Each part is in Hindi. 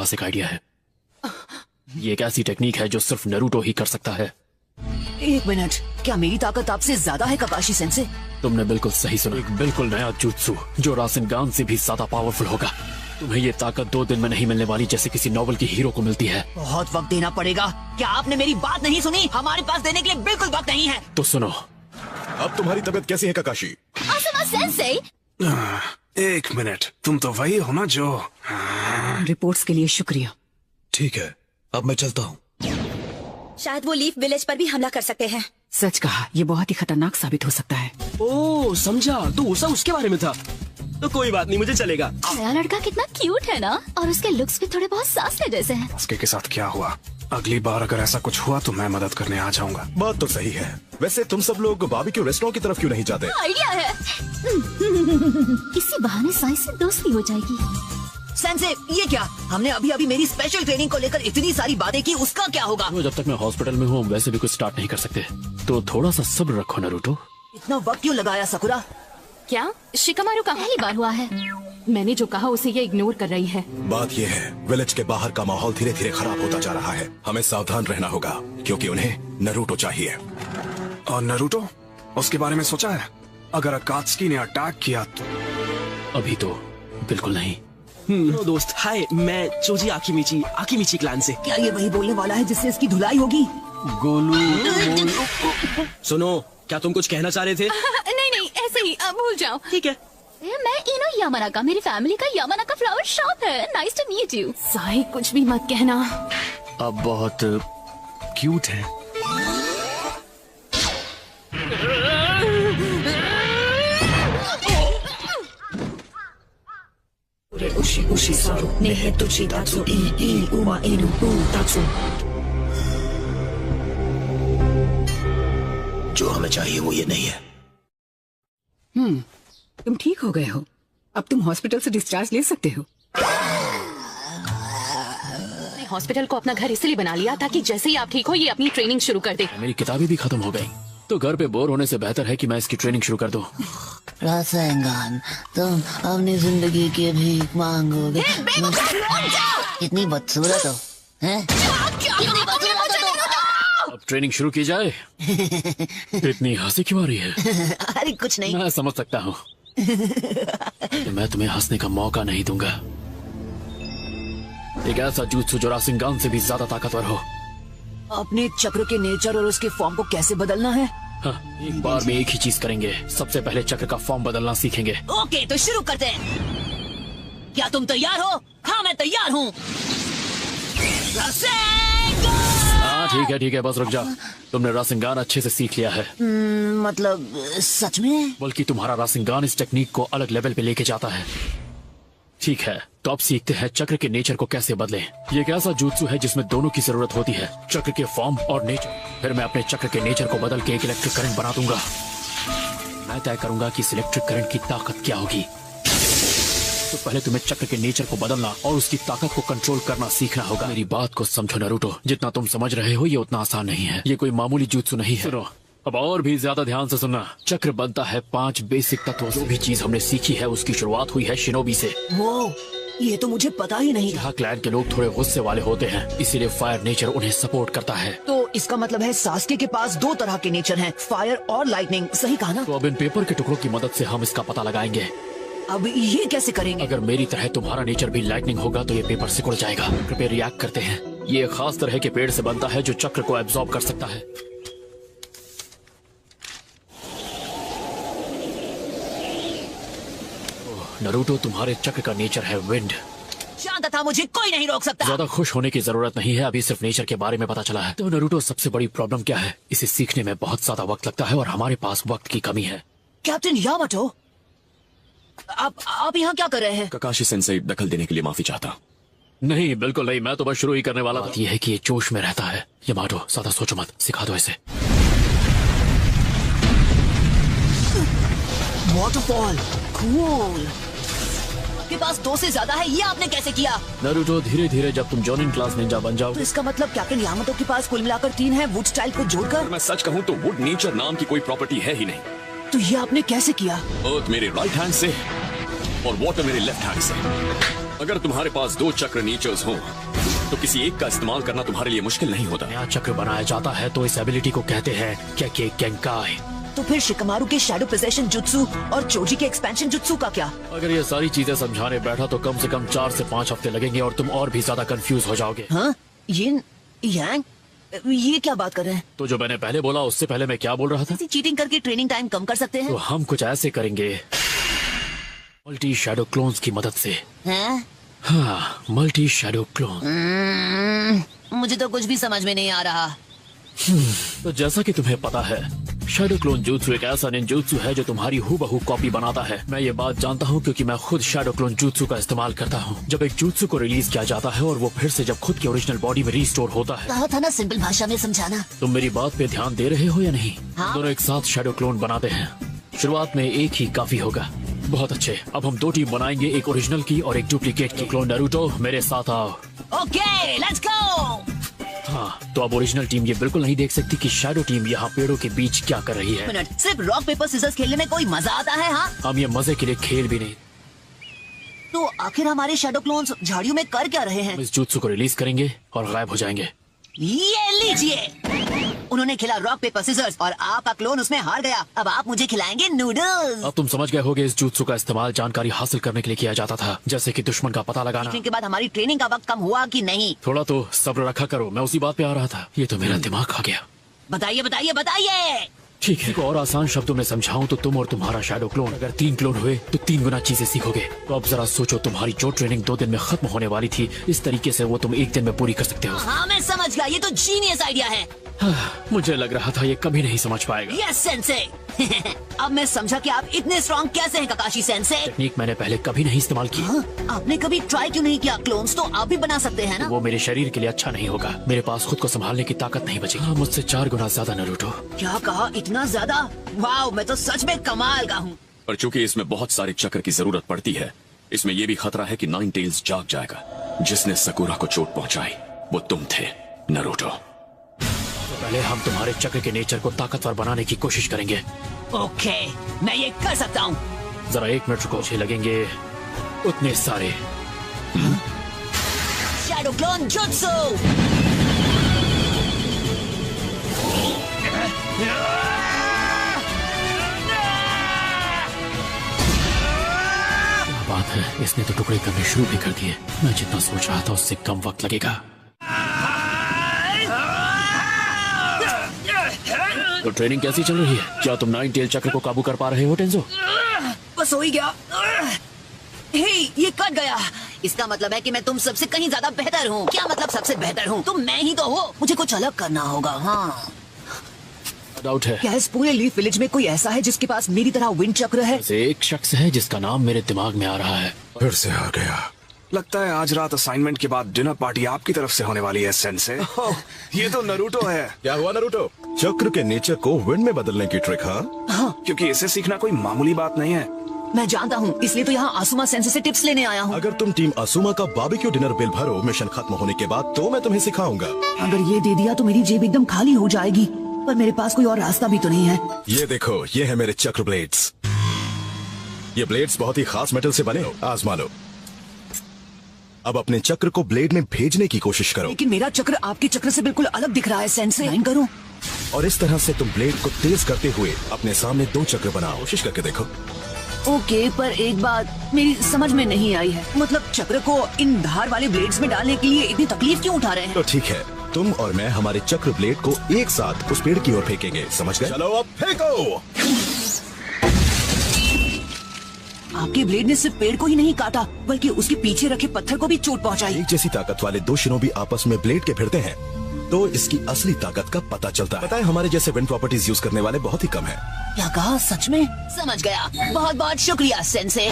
पास एक आइडिया है। ये एक ऐसी टेक्निक है जो सिर्फ नारुतो ही कर सकता है। एक मिनट, क्या मेरी ताकत आपसे ज्यादा है काकाशी सेंसे? तुमने बिल्कुल सही सुना। एक बिल्कुल नया जुत्सु जो रासेनगान से भी ज्यादा पावरफुल होगा। तुम्हें ये ताकत 2 दिन में नहीं मिलने वाली जैसे किसी नॉवल की हीरो को मिलती है। बहुत वक्त देना पड़ेगा। क्या आपने मेरी बात नहीं सुनी? हमारे पास देने के लिए बिल्कुल वक्त नहीं है। तो सुनो। अब तुम्हारी तबीयत कैसी है काकाशी? आसुमा सेंसे। एक मिनट, तुम तो वही हो ना जो... रिपोर्ट्स के लिए शुक्रिया। ठीक है, अब मैं चलता हूँ। शायद वो लीफ विलेज पर भी हमला कर सकते हैं। सच कहा, ये बहुत ही खतरनाक साबित हो सकता है। ओह समझा, तो उषा उसके बारे में था। तो कोई बात नहीं, मुझे चलेगा। नया लड़का कितना क्यूट है ना, और उसके लुक्स भी थोड़े बहुत सासले जैसे हैं। सास्के के साथ क्या हुआ? अगली बार अगर ऐसा कुछ हुआ तो मैं मदद करने आ जाऊंगा। बात तो सही है। वैसे तुम सब लोग बारबेक्यू रेस्टोरेंट की तरफ क्यों नहीं जाते? आइडिया है। इसी बहाने साई से दोस्ती हो जाएगी। सेंसे, ये क्या? हमने अभी मेरी स्पेशल ट्रेनिंग को लेकर इतनी सारी बातें की, उसका क्या होगा? तो जब तक मैं हॉस्पिटल में हूँ वैसे भी कुछ स्टार्ट नहीं कर सकते, तो थोड़ा सा सब्र रखो नारुतो। इतना वक्त क्यों लगाया साकुरा? क्या शिकामारू का पहली बार हुआ है। मैंने जो कहा उसे ये इग्नोर कर रही है। बात ये है, विलेज के बाहर का माहौल धीरे धीरे खराब होता जा रहा है। हमें सावधान रहना होगा क्योंकि उन्हें नारुतो चाहिए। और नारुतो, उसके बारे में सोचा है? अगर अकात्सुकी ने अटैक किया तो? अभी तो बिल्कुल नहीं। दोस्त हाय, मैं चोजी आकिमिची क्लान से। क्या ये वही बोलने वाला है जिससे इसकी धुलाई होगी? गोलू सुनो, क्या तुम कुछ कहना चाह रहे थे? नहीं ऐसे ही, भूल जाओ। ठीक है। मैं इनो यामानाका, मेरी फैमिली का यामानाका फ्लावर शॉप है। Nice to meet you. Sai कुछ भी मत कहना। अब बहुत क्यूट है। उशी सारो नेहे तुची तात्सु ई उमा इनु तात्सु। जो हमें चाहिए वो ये नहीं है। तुम ठीक हो गए हो, अब तुम हॉस्पिटल से डिस्चार्ज ले सकते हो। हॉस्पिटल को अपना घर इसलिए बना लिया ताकि जैसे ही आप ठीक हो ये अपनी ट्रेनिंग शुरू कर दे। मेरी किताबें भी खत्म हो गई, तो घर पे बोर होने से बेहतर है कि मैं इसकी ट्रेनिंग शुरू कर दूं। रासेनगान, तुम अपनी जिंदगी की भीख मांगोगे। कितनी बदसूरत हो, हैं? अब ट्रेनिंग शुरू की जाए। इतनी हंसी क्यों आ रही है? अरे कुछ नहीं। मैं समझ सकता हूँ। मैं तुम्हें हंसने का मौका नहीं दूंगा। एक ऐसा जुत्सु जो रासेनगान से भी ज्यादा ताकतवर हो। अपने चक्र के नेचर और उसके फॉर्म को कैसे बदलना है? हाँ, एक बार में एक ही चीज करेंगे। सबसे पहले चक्र का फॉर्म बदलना सीखेंगे। ओके, तो शुरू करते हैं। क्या तुम तैयार हो? हाँ, मैं तैयार हूँ। हाँ ठीक है, बस रुक जा। तुमने रासेनगान अच्छे से सीख लिया है। मतलब सच में? बल्कि तुम्हारा रासेनगान इस टेक्निक को अलग लेवल पे लेके जाता है। ठीक है, तो अब सीखते हैं चक्र के नेचर को कैसे बदलें। ये एक ऐसा जुत्सु है जिसमें दोनों की जरूरत होती है, चक्र के फॉर्म और नेचर। फिर मैं अपने चक्र के नेचर को बदल के एक इलेक्ट्रिक करंट बना दूंगा। मैं तय करूंगा कि इस इलेक्ट्रिक करंट की ताकत क्या होगी। तो पहले तुम्हें चक्र के नेचर को बदलना और उसकी ताकत को कंट्रोल करना सीखना होगा। मेरी बात को समझो नारुतो, जितना तुम समझ रहे हो ये उतना आसान नहीं है। ये कोई मामूली जुत्सु नहीं है। सुनो, अब और भी ज्यादा ध्यान से सुनना। चक्र बनता है 5 बेसिक तत्वों से। जो भी चीज हमने सीखी है उसकी शुरुआत हुई है शिनोबी से। वो, ये तो मुझे पता ही नहीं था। यहाँ क्लैन के लोग थोड़े गुस्से वाले होते हैं, इसीलिए फायर नेचर उन्हें सपोर्ट करता है। तो इसका मतलब है सास्के के पास 2 तरह के नेचर हैं, फायर और लाइटनिंग। सही कहा ना? तो अब इन पेपर के टुकड़ों की मदद से हम इसका पता लगाएंगे। अब ये कैसे करेंगे? अगर मेरी तरह तुम्हारा नेचर भी लाइटनिंग होगा तो ये पेपर सिकुड़ जाएगा। चक्र पे रिएक्ट करते हैं। ये एक खास तरह के पेड़ से बनता है जो चक्र को एब्जॉर्ब कर सकता है। नारुतो, तुम्हारे चक्र का नेचर है विंड। शांत था, मुझे कोई नहीं रोक सकता। ज्यादा खुश होने की जरूरत नहीं है, अभी सिर्फ नेचर के बारे में पता चला है। तो नारुतो, सबसे बड़ी प्रॉब्लम क्या है? इसे सीखने में बहुत ज्यादा वक्त लगता है और हमारे पास वक्त की कमी है। कैप्टन यामाटो, आप यहाँ क्या कर रहे हैं? काकाशी सेंसे दखल देने के लिए माफी चाहता। नहीं, बिल्कुल नहीं, मैं तो बस शुरू ही करने वाला था। ये है कि ये जोश में रहता है। यामाटो, ज्यादा सोचो मत, सिखा दो इसे। Waterfall, cool. आपके पास 2 से ज्यादा है, ये आपने कैसे किया? नारुतो, धीरे धीरे जब तुम जॉनिन क्लास निंजा बन जाओ। तो इसका मतलब कैप्टन यामाटो के पास कुल मिलाकर 3 है, वुड स्टाइल को जोड़कर। मैं सच कहूँ तो वुड नेचर नाम की कोई प्रॉपर्टी है ही नहीं। तो ये आपने कैसे किया? अर्थ मेरे राइट हैंड से और वाटर मेरे लेफ्ट हैंड से। अगर तुम्हारे पास 2 चक्र नीचर्स हों तो किसी एक का इस्तेमाल करना तुम्हारे लिए मुश्किल नहीं होता। नया चक्र बनाया जाता है तो इस एबिलिटी को कहते हैं क्या गेंकाई। तो फिर शिकमारू के शैडो पोजेशन जुत्सु और चोजी के एक्सपेंशन जुत्सु का क्या? अगर ये सारी चीजें समझाने बैठा तो कम से कम 4 से 5 हफ्ते लगेंगे और तुम और भी ज्यादा कंफ्यूज हो जाओगे। हाँ? यांग ये क्या बात कर रहे हैं? तो जो मैंने पहले बोला उससे पहले मैं क्या बोल रहा था? चीटिंग करके ट्रेनिंग टाइम कम कर सकते तो हैं? हम कुछ ऐसे करेंगे मल्टी शैडो क्लोन्स की मदद से। हैं? हाँ, मल्टी शैडो क्लोन। मुझे तो कुछ भी समझ में नहीं आ रहा। तो जैसा कि तुम्हें पता है, शैडो क्लोन jutsu एक ऐसा निंजुत्सु है जो तुम्हारी हूबहू कॉपी बनाता है। मैं ये बात जानता हूँ क्योंकि मैं खुद शैडो क्लोन jutsu का इस्तेमाल करता हूँ। जब एक jutsu को रिलीज किया जाता है और वो फिर से जब खुद की ओरिजिनल बॉडी में रिस्टोर होता है। कहा था ना सिंपल भाषा में समझाना। तुम मेरी बात पे ध्यान दे रहे हो या नहीं? हाँ? दोनों एक साथ शैडो क्लोन बनाते हैं। शुरुआत में एक ही काफी होगा। बहुत अच्छे, अब हम 2 टीम बनाएंगे, एक ओरिजिनल की और एक डुप्लीकेट की। क्लोन नारुतो मेरे साथ आओ। Okay, let's go. हाँ, तो अब ओरिजिनल टीम ये बिल्कुल नहीं देख सकती कि शैडो टीम यहाँ पेड़ों के बीच क्या कर रही है। मिनट, सिर्फ रॉक पेपर सीजर्स खेलने में कोई मजा आता है? हाँ, हम ये मजे के लिए खेल भी नहीं। तो आखिर हमारे शैडो क्लोन्स झाड़ियों में कर क्या रहे हैं? हम इस jutsu को रिलीज करेंगे और गायब हो जाएंगे। ये लीजिए, उन्होंने खेला रॉक पेपर सीजर्स और आपका क्लोन उसमें हार गया। अब आप मुझे खिलाएंगे नूडल्स। अब तुम समझ गए होगे इस jutsu का इस्तेमाल जानकारी हासिल करने के लिए किया जाता था, जैसे कि दुश्मन का पता लगाना। के बाद हमारी ट्रेनिंग का वक्त कम हुआ कि नहीं? थोड़ा तो सब्र रखा करो, मैं उसी बात पे आ रहा था। ये तो मेरा दिमाग खा गया। बताइए बताइए बताइए। ठीक है, और आसान शब्दों में समझाऊं तो तुम और तुम्हारा शैडो क्लोन अगर 3 क्लोन हुए तो 3 गुना चीजें सीखोगे। तो अब जरा सोचो, तुम्हारी जो ट्रेनिंग 2 दिन में खत्म होने वाली थी, इस तरीके से वो तुम 1 दिन में पूरी कर सकते हो। हाँ, मैं समझ गया, ये तो जीनियस आइडिया है। मुझे लग रहा था ये कभी नहीं समझ पाएगा। Yes sensei. अब मैं समझा कि आप इतने स्ट्रॉन्ग कैसे हैं काकाशी सेंसे। टेक्निक मैंने पहले कभी नहीं इस्तेमाल की। हाँ, आपने कभी ट्राई क्यों नहीं किया? क्लोन्स तो आप भी बना सकते हैं ना? वो मेरे शरीर के लिए अच्छा नहीं होगा। मेरे पास खुद को संभालने की ताकत नहीं बचेगी। हाँ, मुझसे 4 गुना ज्यादा नारुतो। क्या कहा? इतना ज्यादा? वाह, मैं तो सच में कमाल का हूँ। पर चूंकि इसमें बहुत सारे चक्र की जरूरत पड़ती है, इसमें ये भी खतरा है कि 9 टेल्स जाग जाएगा। जिसने सकुरा को चोट पहुंचाई वो तुम थे नारुतो। तो पहले हम तुम्हारे चक्र के नेचर को ताकतवर बनाने की कोशिश करेंगे। ओके, मैं ये कर सकता हूँ। जरा 1 मिनट रुको, मुझे लगेंगे उतने सारे। Shadow clone jutsu. क्या बात है, इसने तो टुकड़े करने शुरू भी कर दिए। मैं जितना सोच रहा था उससे कम वक्त लगेगा। तो ट्रेनिंग कैसी चल रही है? क्या तुम 9 टेल चक्र को काबू कर पा रहे हो टेंजो? बस हो ही गया। हे, ये कट गया। इसका मतलब है कि मैं तुम सबसे कहीं ज्यादा बेहतर हूँ। क्या मतलब सबसे बेहतर हूँ? तुम मैं ही तो हो। मुझे कुछ अलग करना होगा। हाँ, डाउट है। क्या इस पूरे लीफ विलेज में कोई ऐसा है जिसके पास मेरी तरह विंड चक्र है? ऐसे एक शख्स है जिसका नाम मेरे दिमाग में आ रहा है। फिर से आ गया। लगता है आज रात असाइनमेंट के बाद डिनर पार्टी आपकी तरफ से होने वाली है सेंसे। ये तो नारुतो है। क्या हुआ नारुतो? चक्र के नेचर को विंड में बदलने की ट्रिक? हाँ, क्योंकि इसे सीखना कोई मामूली बात नहीं है। मैं जानता हूँ, इसलिए तो यहाँ आसुमा सेंसे से टिप्स लेने आया हूँ। अगर तुम टीम असुमा का बारबेक्यू डिनर बिल भरो मिशन खत्म होने के बाद, तो मैं तुम्हें सिखाऊंगा। अगर ये दे दिया तो मेरी जेब एकदम खाली हो जाएगी, पर मेरे पास कोई और रास्ता भी तो नहीं है। ये देखो, ये है मेरे चक्र ब्लेड्स। ये ब्लेड्स बहुत ही खास मेटल से बने, आजमा लो। अब अपने चक्र को ब्लेड में भेजने की कोशिश करो। लेकिन मेरा चक्र आपके चक्र से बिल्कुल अलग दिख रहा है सेंसे। लाइन करो। और इस तरह से तुम ब्लेड को तेज करते हुए अपने सामने 2 चक्र बनाओ। कोशिश करके देखो। ओके, पर एक बात मेरी समझ में नहीं आई है। मतलब चक्र को इन धार वाले ब्लेड्स में डालने के लिए इतनी तकलीफ क्यों उठा रहे हैं? तो ठीक है, तुम और मैं हमारे चक्र ब्लेड को एक साथ उस पेड़ की ओर फेंकेंगे, समझ गए? चलो अब फेंको। आपके ब्लेड ने सिर्फ पेड़ को ही नहीं काटा, बल्कि उसके पीछे रखे पत्थर को भी चोट पहुंचाई। एक जैसी ताकत वाले 2 शिनोबी आपस में ब्लेड के भिड़ते हैं तो इसकी असली ताकत का पता चलता है। पता है, हमारे जैसे विंड प्रॉपर्टीज यूज करने वाले बहुत ही कम है। क्या कहा? सच में? समझ गया। बहुत बहुत शुक्रिया सेंसे।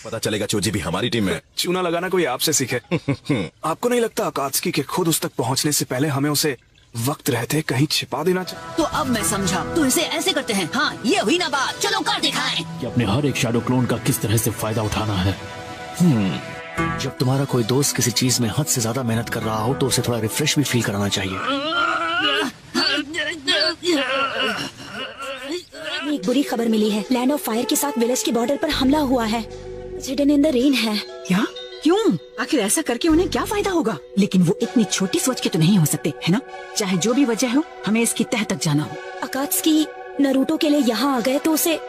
पता चलेगा चोजी भी हमारी टीम में। चूना लगाना कोई आपसे सीखे। आपको नहीं लगता अकात्सुकी के खुद उस तक पहुंचने से पहले हमें उसे वक्त रहते कहीं छिपा देना चाहिए? तो अब मैं समझा, तो इसे ऐसे करते हैं। हाँ, ये हुई ना बात। चलो कर दिखाएं। कि अपने हर एक शैडो क्लोन का किस तरह से फायदा उठाना है। जब तुम्हारा कोई दोस्त किसी चीज में हद से ज्यादा मेहनत कर रहा हो तो उसे थोड़ा रिफ्रेश भी फील कराना चाहिए। एक बुरी खबर मिली है। लैंड ऑफ फायर के साथ विलेज के बॉर्डर पर हमला हुआ है। हिडन इन द रेन है। क्या? क्यों? आखिर ऐसा करके उन्हें क्या फायदा होगा? लेकिन वो इतनी छोटी सोच के तो नहीं हो सकते, है ना? चाहे जो भी वजह हो, हमें इसकी तह तक जाना हो। अकात्सुकी नरूटो के लिए यहाँ आ गए तो उसे